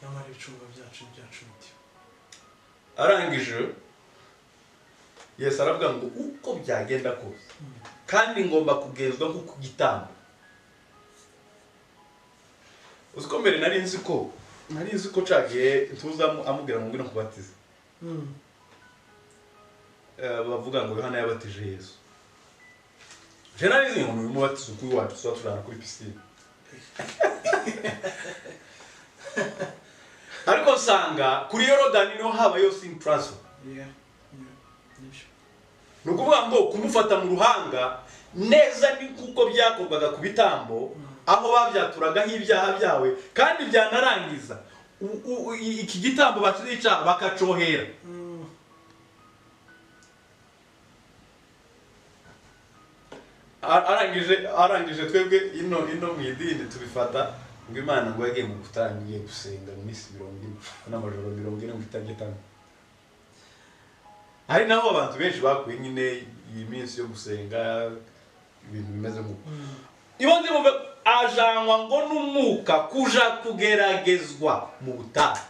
nyamara ibicumuro byacu byacumitiwe. Arangije Yesu aravuga ngo uko byagenda kose kandi ngomba kugezwa nko ku gitambo. Uziko mbere nari nzi ko cagiye tuza amubwira ngo ngwino kubatiza. Bavuga ngo Yohana yabatije Yesu. Je nari nzi ngo mubatiza kuri wacu so turana kuri piscine. Ariko sanga kuri Yorodani no haba yo sin transfer. Nukuvuga ngo kumufata mu ruhanga neza ni kuko byakorwaga ku bitambo aho babyaturagaho ibyaha byawe kandi byanarangiza iki gitambo bakizica bakacohera. Arangije twebwe ino mu idini tubifata ngo Imana ngo yagiye mu gutangiye gusenga mu minsi 40 n'amajoro 40 mu bitagitanga. Hari naho abantu benshi bakuye nyine iyi minsi yo gusenga ibintu bimeze nk'uko. Ibonze mu ajanwa ngo n'umuka kuja kugeragezwa mu butayu.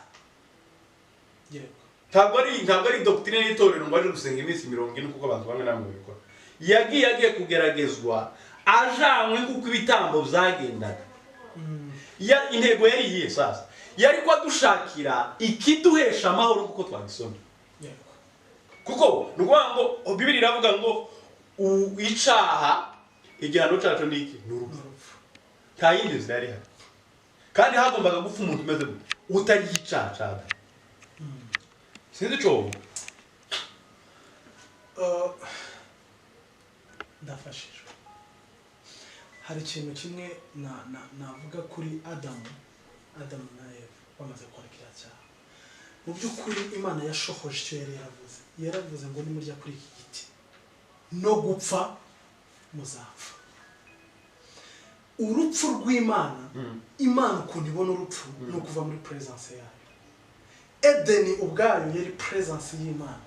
Ntabwo ari doctrine y'itorero ngo aje gusenga iminsi 40 kuko abantu bamwe namwe babikora. Yagiye kugeragezwa ajanwe kuko ibitambo byagendaga. Ya intego yari iyihe sasa? Yari kwa dushakira ikiduhesha amahoro kuko twagisoma. Kuko nukuvuga ngo Bibiliya iravuga ngo icaha igihano cyacu ni iki? N'urupfu. Nta yindi nzira yari hari. Kandi hagombaga gupfa umuntu umeze gute utari icaha cyane. Sinzi cyo ndafashijwe. Hari ikintu kimwe navuga kuri Adamu na Eva bamaze kwakira cyaha. Mu by'ukuri Imana yashohoje icyo yaravuze ngo nimurya kuri iki giti no gupfa muzapfa. Urupfu rw'Imana Imana ukuntu ibona urupfu no kuva muri presence yayo. Edeni ubwayo yari presence y'Imana.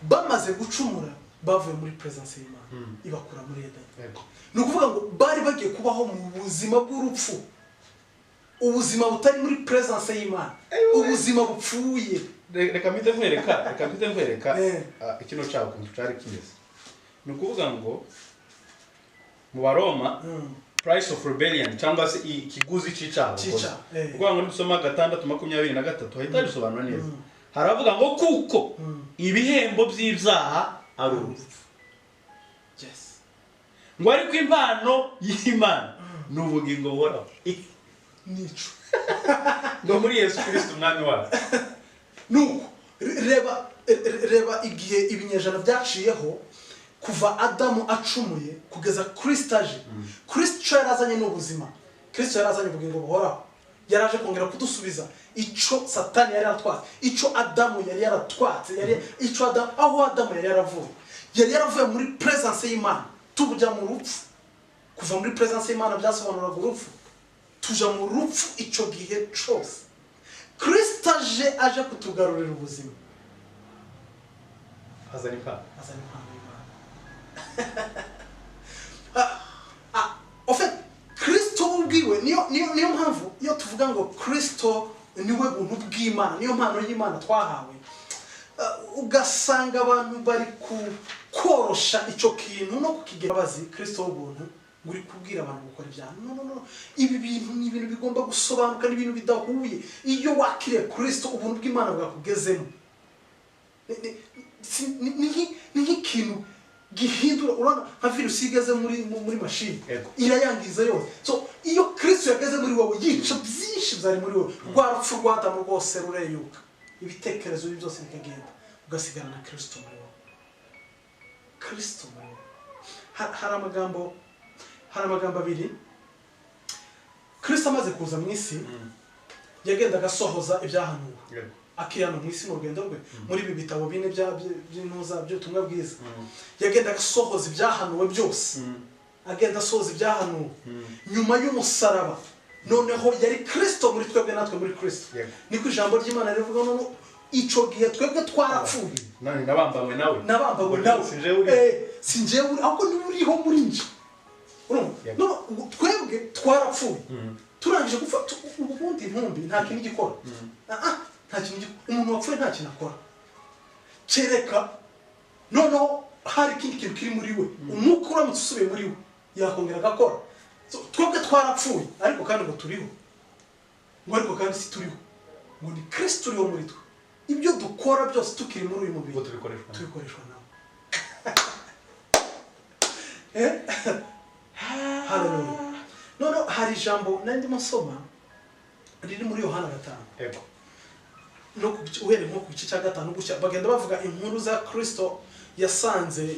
Bamaze gucumura bavuye muri presence y'Imana ibakura muri Edeni. No kuvuga ngo bari bagiye kubaho mu buzima bw'urupfu. Ubuzima butari muri presence y'Imana. Ubuzima bupfuye. Reka mpite nkwereka ikino cyawo kuntu cyari kimeze. Ni ukuvuga ngo mu Baroma price of rebellion cyangwa se ikiguzi cy'icyaha. Kuvuga ngo nisoma 6:23 hahita bisobanura neza. Haravuga ngo kuko ibihembo by'ibyaha ari urupfu. Yes. Ngo ariko impano y'Imana n'ubugingo buhoraho. Nico. Ngo muri Yesu Kristo umwami wacu. Nuko reba igihe ibinyejana byaciyeho kuva Adamu acumuye kugeza Kristo aje. Kristo yarazanye n'ubuzima. Kristo yarazanye ubugingo buhoraho. Yaraje kongera kudusubiza ico Satani yari atwatse, ico Adamu yari yaratwatse, ico Adamu yari yaravuye. Yari yaravuye muri presence y'Imana. Tujya mu rupfu. Kuva muri presence y'Imana byasobanuraga urupfu. Tuja mu rupfu ico gihe cyose. Kristo aje kutugarurira ubuzima. Azani pa y'Imana. En fait, Kristo ubwiwe niyo mpamvu iyo tuvuga ngo Kristo niwe buntu bw'Imana, niyo mpano y'Imana twahawe. Ugasanga abantu bari korosha ico kintu no kukigera bazi Kristo w'ubuntu nguri kubwira abantu gukora ibyaha. No. Ibi bintu ni ibintu bigomba gusobanuka n'ibintu bidahuye. Iyo wakiriye Kristo ubuntu bw'Imana bwakugezemo. Ni nk'ikintu gihindura urana nka virus igeze muri machine irayangiza yose. So iyo Kristo yageze muri wowe yica byinshi byari muri wowe. Rwarupfu rw'Adamu rwose rureyuka. Ibitekerezo byose bikagenda ugasigana na Kristo muri wowe. Kristo muri wowe. Hari amagambo abiri. Kristo amaze kuza mu isi yagenda agasohoza ibyahanuwe. Akirana mu isi mu rugendo rwe muri ibi bitabo bine by'intuza by'ubutumwa bwiza. Yagenda agasohoza ibyahanuwe byose. Agenda asohoza ibyahanuwe. Nyuma y'umusaraba noneho yari Kristo muri twebwe natwe muri Kristo. Niko ijambo ry'Imana rivuga none ico gihe twebwe twarapfuye. Nabambamwe nawe. Sinjewe ahubwo nturiho muri nje. no twebwe twarapfuye turangije gufata ubundi intumbi nta kintu gikora nta kintu umuntu wapfuye nta kintu akora kereka noneho hari ikindi kintu kiri muri we umwuka uramutse usubiye muri we yakongera agakora twebwe twarapfuye ariko kandi ngo turiho ngo ariko kandi si turiho ngo ni Kristo uriho muri twe ibyo dukora byose tukiri muri uyu mubiri tubikoreshwa nawe haleluya none hari ijambo nandimo nsoma riri muri Yohana 5 no uhere nko ku gice cya 5 gutya bagenda bavuga inkuru za Kristo yasanze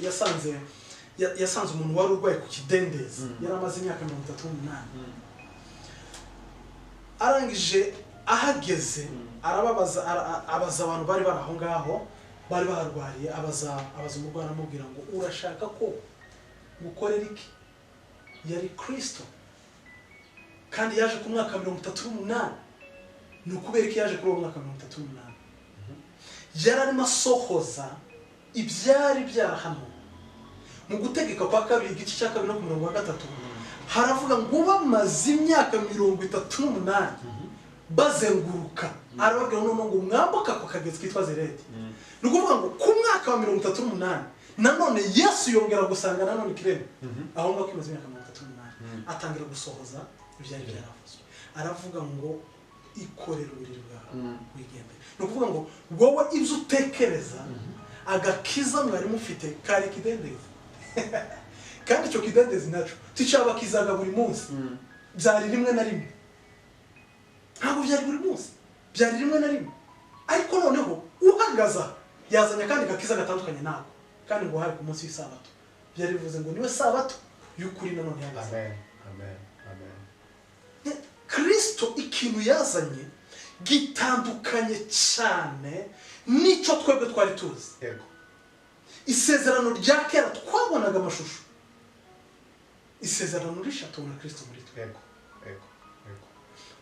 umuntu wari urwaye ku kidendezi yaramaze imyaka 38 arangije ahageze arababaza abaza abantu bari baraho ngaho bari baharwariye abaza umurwayi aramubwira ngo urashaka ko gukorera iki yari Kristo kandi yaje ku mwaka 38 ni ukubera ko yaje kuri uwo mwaka 38 yararimo asohoza ibyari byarahanwe mu gutegeka kwa kabiri igice cya 2 no ku 3 haravuga ngo bamaze imyaka 38 bazenguruka arababwira ngo mwambuka ku kagezi kitwa Zeredi ni ukuvuga ngo ku mwaka wa 38 nanone Yesu yongera gusanga nanone kireme aho ngaho kimaze imyaka 38 atangira gusohoza ibyari byaravuzwe aravuga ngo ikorera uburiri bwawe wigendere ni ukuvuga ngo wowe ibyo utekereza agakiza mwari mufite kari kidendezi kandi icyo kidendezi naco ticabakizaga buri munsi byari rimwe na rimwe ntabwo byari buri munsi byari rimwe na rimwe ariko noneho uhagaza yazanya kandi gakiza gatandukanye nako kandi ngo hari ku munsi w'isabato byari bivuze ngo niwe sabato y'ukuri nanone yagaza amen Kristo ikintu yazanye gitandukanye cyane nico twebwe twari tuzi isezerano rya kera twabonaga amashusho isezerano rishatu na Kristo muri twebwe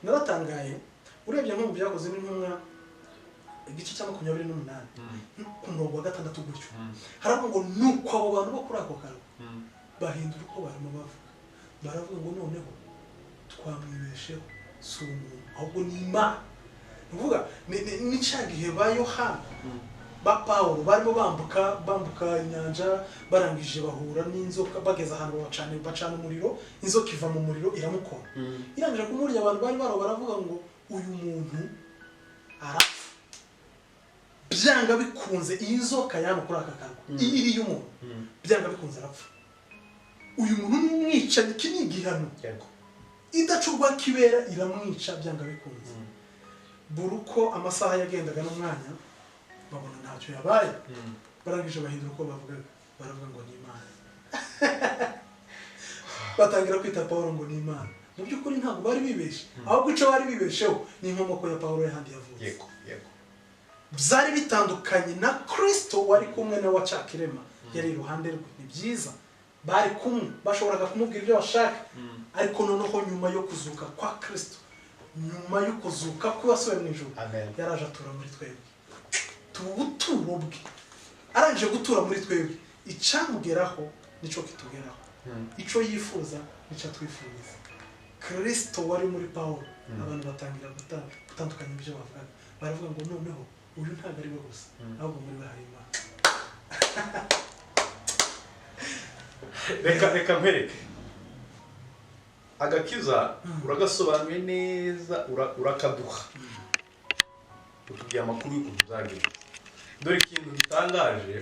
naratangaye urebye nko mu byakoze n'intumwa igice cya 28 ku murongo wa 6 gutyo haravuga ngo nuko abo bantu bo kuri ako karo bahindura uko barimo bavuga baravuga ngo noneho twamwibesheho si umuntu ahubwo ni Imana uvuga ni cyagihe ba Yohana ba Paulo barimo bambuka inyanja barangije bahura n'inzoka bageza ahantu bacana umuriro inzoka iva mu muriro iramukora irangije kumurya abantu bari baravuga ngo uyu muntu arapfa byanga bikunze iyi nzoka yamukora aka kantu iri y'umuntu byanga bikunze arapfa uyu muntu n'umwicanyi kinigihano idacurwa kibera iramwica byanga bikunze buruko amasaha yagendaga n'umwanya babona ntacyo yabaye barangije bahindura uko bavugaga baravuga ngo ni Imana batangira kwita Paulo ngo ni Imana mu by'ukuri ntabwo bari bibeshe ahubwo icyo bari bibesheho ni inkomoko ya Paulo yahandi yavuze byari bitandukanye na Kristo wari kumwe na wacakirema yari iruhande rwe ni byiza bari kumwe bashoboraga kumubwira ibyo bashaka ariko noneho nyuma yo kuzuka kwa Kristo nyuma yo kuzuka kwasubiye mu ijuru yaraje atura muri twebwe tubuturo bwe arangije gutura muri twebwe icamugeraho nico kitugeraho ico yifuza nico twifuza Kristo wari muri Paulo abantu batangira gutandukanya ibyo bavuga baravuga ngo noneho uyu ntabwo ari we gusa ahubwo muri we hari Imana reka nkwereke agakiza uragasobanuye neza urakaduha utubwiye amakuru y'ukuntu uzagenda dore ikintu gitangaje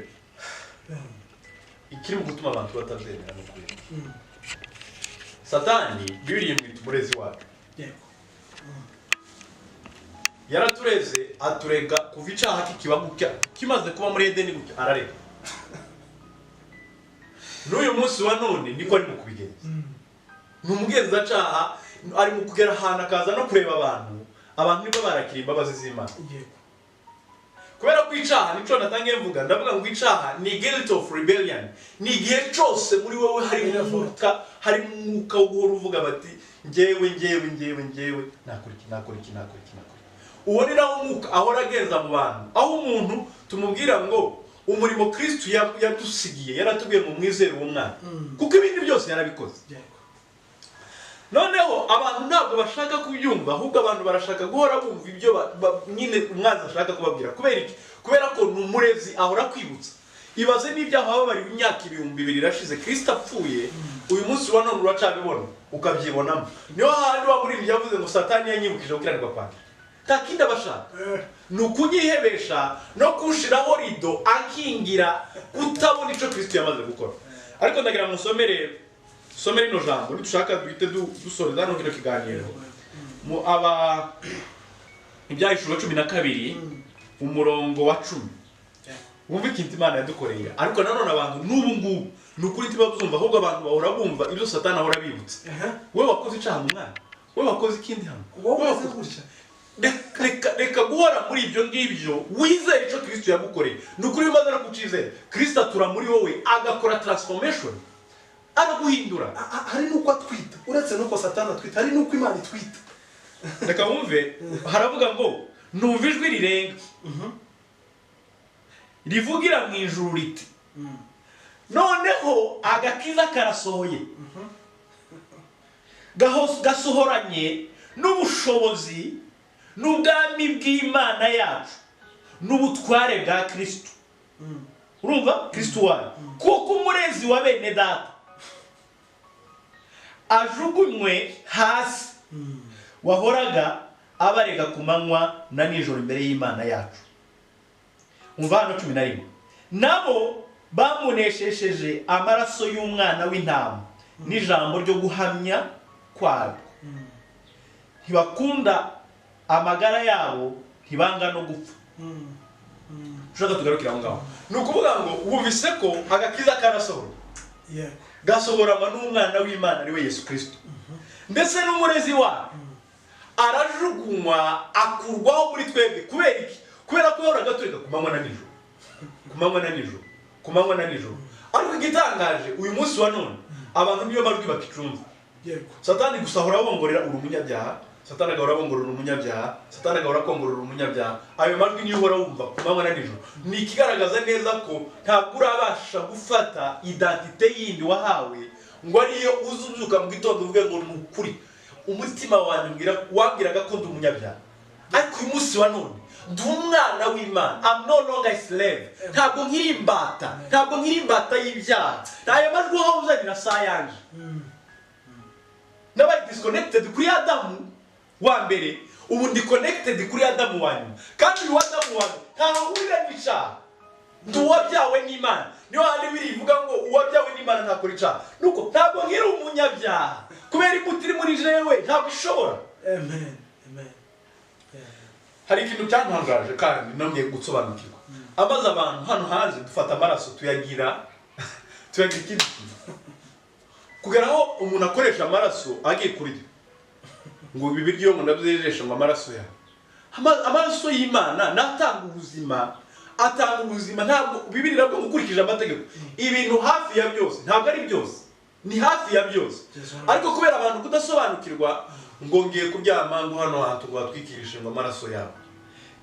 ikiri mu gutuma abantu batabyemera no kuri Satani Bibiliya imwita umurezi wacu yaratureze aturega kuva icyaha kikiba gutya kimaze kuba muri Edeni gutya ararega n'uyu munsi wa none niko ari mu kubigenza n'umugenzacyaha ari mu kugera ahantu akaza no kureba abantu nibo barakira imbabazi z'Imana kubera ko icyaha nico natangiye mvuga ndavuga ngo icyaha ni guilt of rebellion ni igihe cyose muri wowe hari umwuka wo guhora uvuga bati njyewe nakora iki uwo ni nawo mwuka ahora agenza mu bantu aho umuntu tumubwira ngo umurimo Kristo yadusigiye yaratubwiye ngo mwizere uwo mwana kuko ibindi byose yarabikoze noneho abantu ntabwo bashaka kubyumva, ahubwo abantu barashaka guhora bumva ibyo nyine umwanzi ashaka kubabwira. Kubera iki? Kubera ko ni umurezi, ahora kwibutsa. Ibaze n'ibyaha babariwe imyaka 2000 irashize, Kristo apfuye, uyu munsi wa none uracabibona ukabyibonamo. Niyo handi wa muri yavuze ngo Satani yanyibukije gukiranirwa kwanjye. Nta kindi abashaka ni ukunyihebesha no kushiraho rido akingira utabona icyo Kristo yamaze gukora. Ariko ndagira ngo somere ino jambo nitushaka duhite dusoreza no kino kiganiro mu Ibyahishuriwe 12 umurongo wa 10. Wumva ikintu Imana yadukoreye. Ariko nanone abantu n'ubu ngubu nukuri tibazumva, ahubwo abantu bahora bumva ibyo Satani ahora bibutse. Wowe wakoze icyaha mu mwana, wowe wakoze ikindi hano, wowe wakoze gutya. Reka guhora muri ibyo ngibyo, wizere icyo Kristo yagukoreye. Nukuri bimaze no kucizera, Kristo atura muri wowe agakora transformation, araguhindura. Hari nuko atwita, uretse nuko Satani atwita, hari nuko Imana itwita. Reka wumve, haravuga ngo numva ijwi rirenga rivugira mu ijuru riti noneho agakiza karasohoye, gasohoranye n'ubushobozi n'ubwami bw'Imana yacu n'ubutware bwa Kristo. Urumva? Kristo wayo kuko umurezi wa bene data ajugunywe hasi wahoraga abarega ku manywa na nijoro imbere y'Imana yacu. Umva hano 11. Nabo bamuneshesheje amaraso y'umwana w'intama n'ijambo ryo guhamya kwabo. Ntibakunda amagara yabo, ntibanga no gupfa. Ushaka tugarukira ngaho. Nukuvuga ngo wumvise ko agakiza karasohora. Gasohorama n'umwana w'Imana ari we Yesu Kristo. Ndetse n'umurezi wa arajugunywa akurwaho muri twebwe. Kubera iki? Kubera ko yahoraga tureka ku manywa na nijoro. Ariko igitangaje uyu munsi wa none abantu niyo barwi bakicumva. Satani gusahura bongorera urumunyabyaha, Satani agahora bongorera umunyabyaha, Satani agahora kongorera umunyabyaha. Ayo majwi niyo uhora wumva ku manywa na nijoro. Ni ikigaragaza neza ko ntabwo urabasha gufata identite yindi wahawe ngo ariyo uzuzuka mu gitondo uvuge ngo ni ukuri. Umutima wanyu wabwiraga ko ndi umunyabyaha. Ariko uyu munsi wa none ndi umwana w'Imana. I'm no longer a slave. Ntabwo nkiri imbata y'ibyaha. Ayo majwi aho uzanira saa yanje. Nabaye disconnected kuri Adamu wa mbere, ubu ndi connected kuri Adamu wa nyuma. Kandi uyu Adamu wa nyuma ntahurira n'icyaha. Ndi uwabyawe n'Imana. Niyo handi birivuga ngo uwabyawe n'Imana ntakora icyaha. Nuko ntabwo nkiri umunyabyaha. Kubera imbuto iri muri jewe ntabwo ishobora. Amen. Hari ikintu cyantangaje kandi nongeye gutsobanukirwa. Amaze abantu hano hanze dufata amaraso tuyagira ikindi kintu. Kugeraho umuntu akoresha amaraso agiye kurya. Ngo bibiryo ngo ndabyejesha ngo amaraso ya. Amaraso y'Imana natanga ubuzima, ntabwo Bibiri nabwo gukurikije amategeko. Ibintu hafi ya byose, ntabwo ari byose. Ni hafi ya byose. Ariko kubera abantu kudasobanukirwa ngo ngiye kuryama ngo hano hantu ngo batwikirishe ngo amaraso yabo.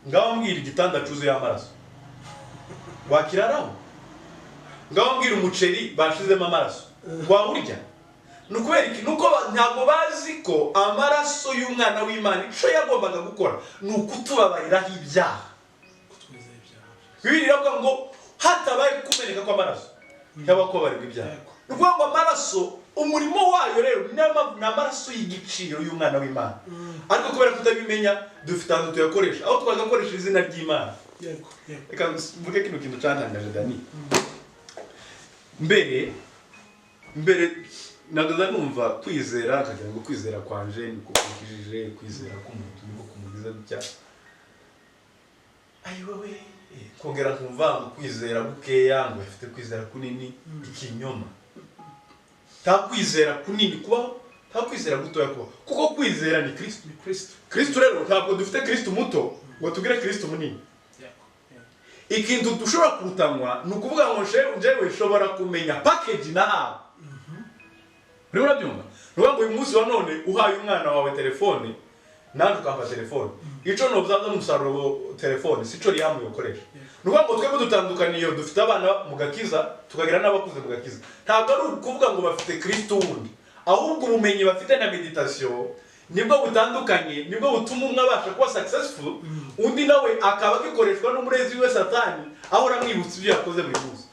Ngaho mbwira igitanda cyuzuye amaraso. Wakiraraho. Ngaho mbwira umuceri bashizemo amaraso. Wawurya. Nukubera iki? Nuko ntabwo bazi ko amaraso y'umwana w'Imana ico yagombaga gukora ni ukutubabariraho ibyaha. Bibiri ravuga ngo hatabaye kumeneka kw'amaraso y'abakobarirwa ibyaha. Nukuvuga ngo amaraso umurimo wayo rero ni amaraso y'igiciro y'umwana w'Imana. Ariko kubera kutabimenya dufite ahantu tuyakoresha, aho twagakoresha izina ry'Imana. Reka mvuge kino kintu cyantangaje Dani. Mbere nagaza numva kwizera, akagira ngo kwizera kwanje ni kubikijije, kwizera k'umuntu ni kumugiza gutya. Ayiwewe kongera kumva ngo kwizera bukeya ngo afite kwizera kunini ikinyoma. Ta kwizera kunini kubaho, ta kwizera gutoya kubaho. Kuko kwizera ni Kristo. Kristo rero ntabwo dufite Kristo muto ngo tugire Kristo munini. Ikintu dushobora kurutanwa ni ukuvuga ngo njyewe nshobora kumenya package nahawe. Rero urabyumva? Nuvuga ngo uyu munsi wa none uhaye umwana wawe telefone, nanjye ukampa telefone. Ico no byaza umusaruro telefone, sico riyamu yokoresha. Nuvuga ngo twebwe dutandukaniye, dufite abana mu gakiza, tukagira n'abakuze mu gakiza. Ntabwo ari ukuvuga ngo bafite Kristo wundi. ahubwo ubumenyi bafite na meditation nibwo butandukanye, nibwo butuma umwe abasha kuba successful, undi nawe akaba agikoreshwa n'umurezi we Satani ahora amwibutsa ibyo yakoze buri munsi,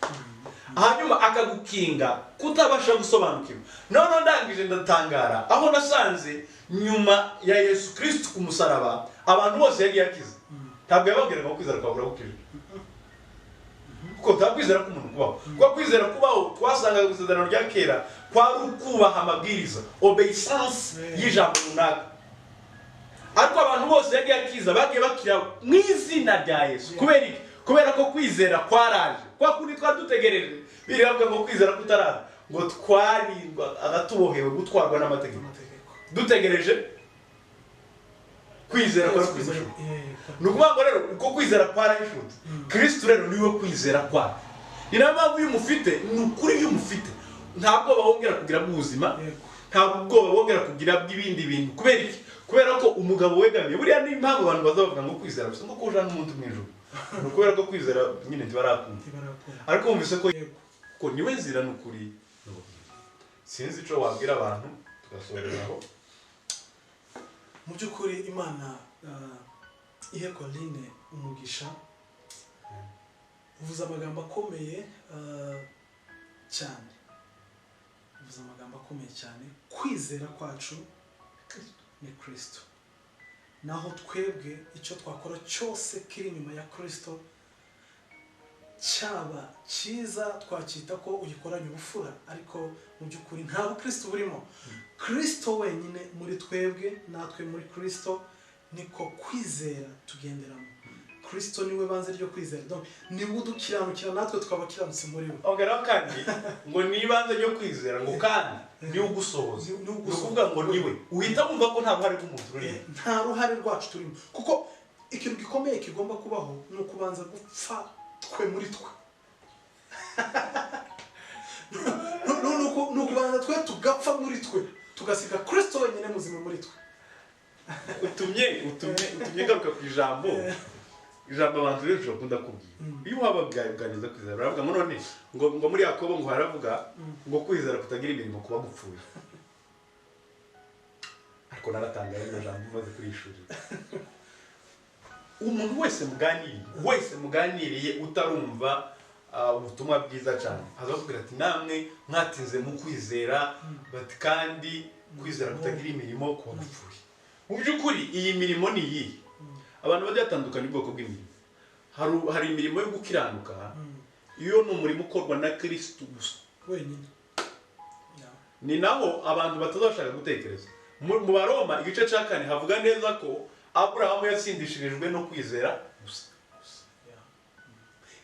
hanyuma akagukinga kutabasha gusobanukirwa. None ndangije ndatangara aho nasanze nyuma ya Yesu Kristo ku musaraba abantu bose yagiye akiza. Ntabwo yababwiraga ko kwizera kwabura gukije, kuko takwizera ko umuntu kubaho, kuko kwizera kubaho twasangaga gusezerano rya kera kwari ukubaha amabwiriza, obeissance y'ijambo runaka. Ariko abantu bose yagiye akiza bagiye bakira mu izina rya Yesu. Kubera iki? Kubera ko kwizera kwaraje, kwa kundi twari dutegereje. Biravuga ngo kwizera kutaraza, ngo twarindwa agatubohewe gutwarwa n'amategeko, dutegereje kwizera kwa kwizera. Nukuvuga ngo rero uko kwizera kwarahishutse, Kristo rero niwe kwizera kwa. Ni nayo mpamvu iyo umufite, ni ukuri iyo umufite nta bwoba wongera kugira bw'ubuzima, nta bwoba wongera kugira bw'ibindi bintu. Kubera iki? Kubera ko umugabo wegamiye. Buriya ni impamvu abantu bazavuga ngo kwizera gusa ngo kuja n'umuntu mw'ijuru. Ni ukubera ko kwizera nyine ntibarakunda. Ariko wumvise ko niwe nzira n'ukuri. Sinzi ico wabwira abantu tugasoreraho. Mu by'ukuri Imana ihe Colline umugisha, uvuze amagambo akomeye cyane, uvuze amagambo akomeye cyane. Kwizera kwacu ni Kristo, naho twebwe icyo twakora cyose kiri inyuma ya Kristo cyaba cyiza twacyita ko ugikoranye ubufura, ariko mu by'ukuri nta Kristo burimo. Kristo wenyine muri twebwe, natwe muri Kristo, niko kwizera tugenderamo. Kristo niwe banze ryo kwizera, donc niwe udukiranukira natwe twabakiranutse muri we. Ogera kandi ngo nibanze ryo kwizera, ngo kandi ni ugusohoza. Ni ukuvuga ngo niwe uhita wumva ko nta ruhare rw'umuntu rurimo, nta ruhare rwacu turimo, kuko ikintu gikomeye kigomba kubaho ni ukubanza gupfa twe muri twe. ni ukubanza twe tugapfa muri twe, tugasiga Kristo wenyine muzima muri twe. utumye garuka ku ijambo abantu benshi bakunda kubwira. Iyo wababwaniza kwizera baravuga ngo none ngo muri Yakobo ngo haravuga ngo kwizera kutagira imirimo kuba gupfuye. Ariko naratangaye n'ijambo maze kurishurira. Umuntu wese muganiriye utarumva ubutumwa bwiza cyane azakubwira ati namwe mwatinze mu kwizera, bati kandi kwizera kutagira imirimo kuba gupfuye. Mu by'ukuri iyi mirimo ni iyi. Abantu bajya batandukanye ubwoko bw'imirimo. Hari imirimo yo gukiranuka, iyo ni umurimo ukorwa na Kristo gusa wenyine. Ni naho abantu batazashaka gutekereza. Mu Baroma igice cya 4 havuga neza ko Aburahamu yatsindishirijwe no kwizera gusa.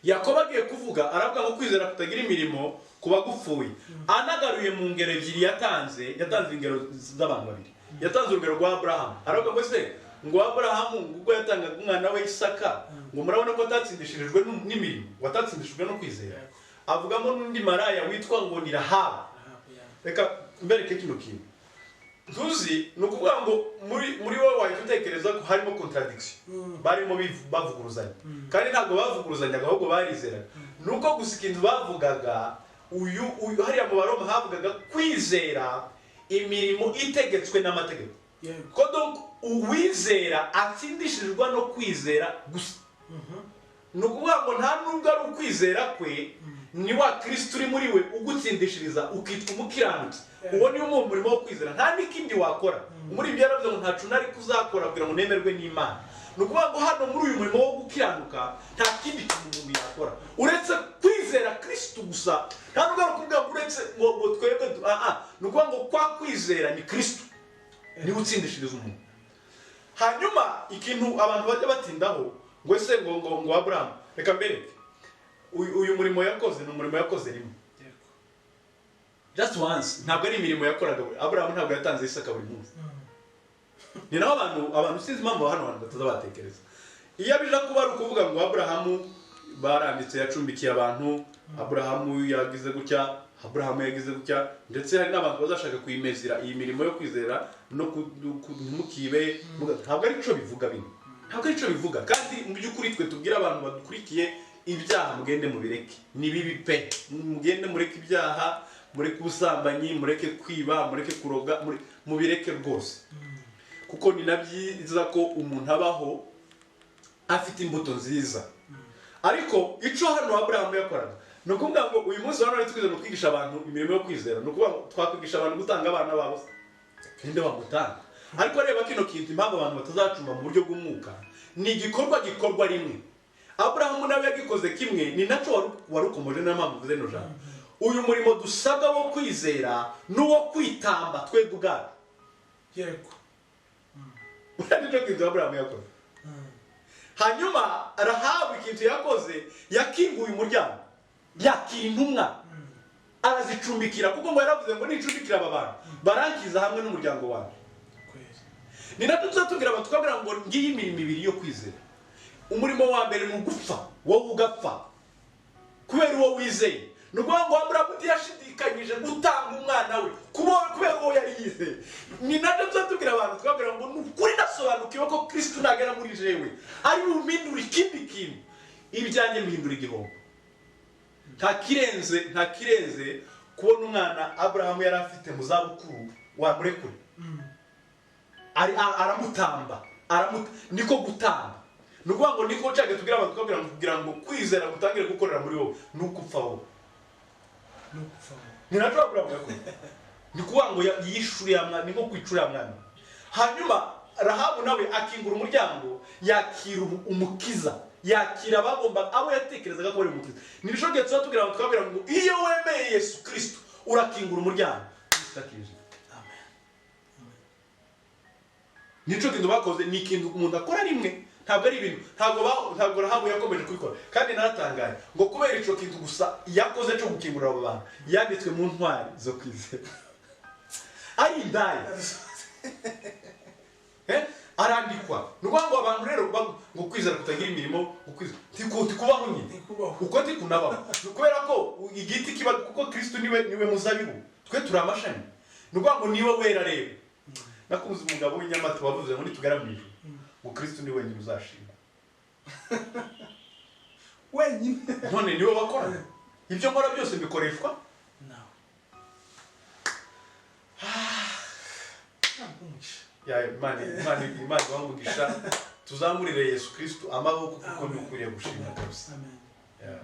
Yakobo agiye kuvuga aravuga ngo kwizera kutagira imirimo kuba gupfuye. Anagaruye mu ngero ebyiri yatanze ingero z'abantu babiri. Yatanze urugero rwa Aburahamu, aravuga ngo se ngo Aburahamu ubwo yatangaga umwana we Isaka, ngo murabona ko atatsindishirijwe n'imirimo, watatsindishijwe no kwizera. Avugamo n'undi maraya witwa ngo ni Rahabu. Reka mbereke kino kintu. Ntuzi ni ukuvuga ngo muri wowe wahita utekereza ko harimo contradiction, barimo bavuguruzanya, kandi ntabwo bavuguruzanyaga ahubwo barizeraga. Nuko gusa ikintu bavugaga uyu hariya mu Baroma havugaga kwizera imirimo itegetswe n'amategeko. Ko donc uwizera atsindishijwe no kwizera gusa. Ni ukuvuga ngo nta nubwo ari ukwizera kwe, ni wa Kristo uri muri we ugutsindishiriza ukitwa umukiranutsi. Uwo ni umurimo wo kwizera, nta n'ikindi wakora. Muri ibyo yaravuze ngo ntacu nari kuzakora kugira ngo nemerwe n'Imana. Ni ukuvuga ngo hano muri uyu murimo wo gukiranuka nta kindi kintu umuntu yakora uretse kwizera Kristo gusa. Nta nubwo ari ukuvuga ngo uretse ngo twebwe ni ukuvuga ngo kwa kwizera ni Kristo niwe utsindishiriza umuntu. Hanyuma ikintu abantu bajya batindaho ngo ese ngo Aburahamu, reka mbereke uyu murimo yakoze, ni umurimo yakoze rimwe, just once. Ntabwo ari imirimo yakoraga. Aburahamu ntabwo yatanze Isaka buri munsi. Ni naho abantu sinzi impamvu hano abantu batazabatekereza. Iyo abija kuba ari ukuvuga ngo Aburahamu baranditse yacumbikiye abantu, Aburahamu yagize gutya, Aburahamu yagize gutya, ndetse hari n'abantu bazashaka kuyimezira iyi mirimo yo kwizera no kumukibe. Ntabwo ari cyo bivuga bino, ntabwo ari cyo bivuga. Kandi mu by'ukuri twe tubwira abantu badukurikiye ibyaha mugende mubireke, ni bibi pe, mugende mureke ibyaha, mureke ubusambanyi, mureke kwiba, mureke kuroga, mubireke rwose. Kuko ni nabyiza ko umuntu abaho afite imbuto nziza. Ariko ico hano Abrahamu yakoraga no kuvuga ngo uyu munsi hano ari twize no kwigisha abantu imirimo yo kwizera, no kuvuga ngo twakwigisha abantu gutanga abana babo kandi bagutanga. Ariko reba kino kintu impamvu abantu batazacumba mu buryo bw'umwuka ni igikorwa rimwe. Abrahamu nawe yagikoze kimwe, ni naco warukomoje n'amamvu vuze no jambo. Uyu murimo dusabwa wo kwizera n'uwo kwitamba twebwe ubwacu. Yego. Urani cyo kintu Abrahamu yakoze. Hanyuma Rahabu ikintu yakoze, yakinguye umuryango, yakira intumwa, arazicumbikira kuko ngo yaravuze ngo nicumbikira aba bantu barankiza hamwe n'umuryango wawe. Ni nabyo tuzatubwira abantu twabwira ngo ngiye imirimo ibiri yo kwizera. Umurimo wa mbere ni ugupfa, wowe ugapfa kubera uwo wizeye. Nukuvuga ngo Abrahamu yashidikanyije gutanga umwana we kubera uwo yari yizeye. Ni nabyo tuzatubwira abantu twabwira ngo nukuri nasobanukiwe ko Kristo nagera muri jewe ari umindura ikindi kintu, ibyanjye bihindura igihombo. Nta kirenze kubona umwana Abrahamu yari afite mu zabukuru wamurekure. Aramutamba, niko gutamba. Nukuvuga ngo niko cyage tubwira abantu twabwira kugira ngo kwizera gutangire gukorera muri wowe nukupfa wowe. Ni nacyo Abrahamu yakoze. Ni kuvuga ngo yishuri amwana, niko kwicura amwana. Hanyuma Rahabu nawe akingura umuryango, yakira umukiza, yakira abagomba abo yatekerezaga ko ari umukiza. Ni bisho gihe tuzatubwira abantu twabwira ngo iyo wemeye Yesu Kristo urakingura umuryango. Istakije. Nico kintu bakoze, ni kintu umuntu akora rimwe, ntabwo ari ibintu, ntabwo Rahabu yakomeje kubikora. Kandi naratangaye ngo kubera ico kintu gusa yakoze cyo gukingurira abo bantu, yanditswe mu ntwari zo kwizera. Ari indaya. Arandikwa. Nukuvuga ngo abantu rero ngo kwizera kutagira imirimo, kubaho nyine. Uko tikunabaho. Kubera ko igiti kiba kuko Kristo niwe muzabibu. Twe turi amashami. Nukuvuga ngo niwe wera rero. Nakuze umugabo w'inyamata wavuze ngo nitugaramije ngo Kristo ni wenyine uzashima. Wenyine. None niwe wakora. Ibyo nkora byose bikoreshwa nawe. Ya Imana wamugisha tuzamurire Yesu Kristo amaboko kuko ni ukuriye gushima rwose. Amen. Yeah.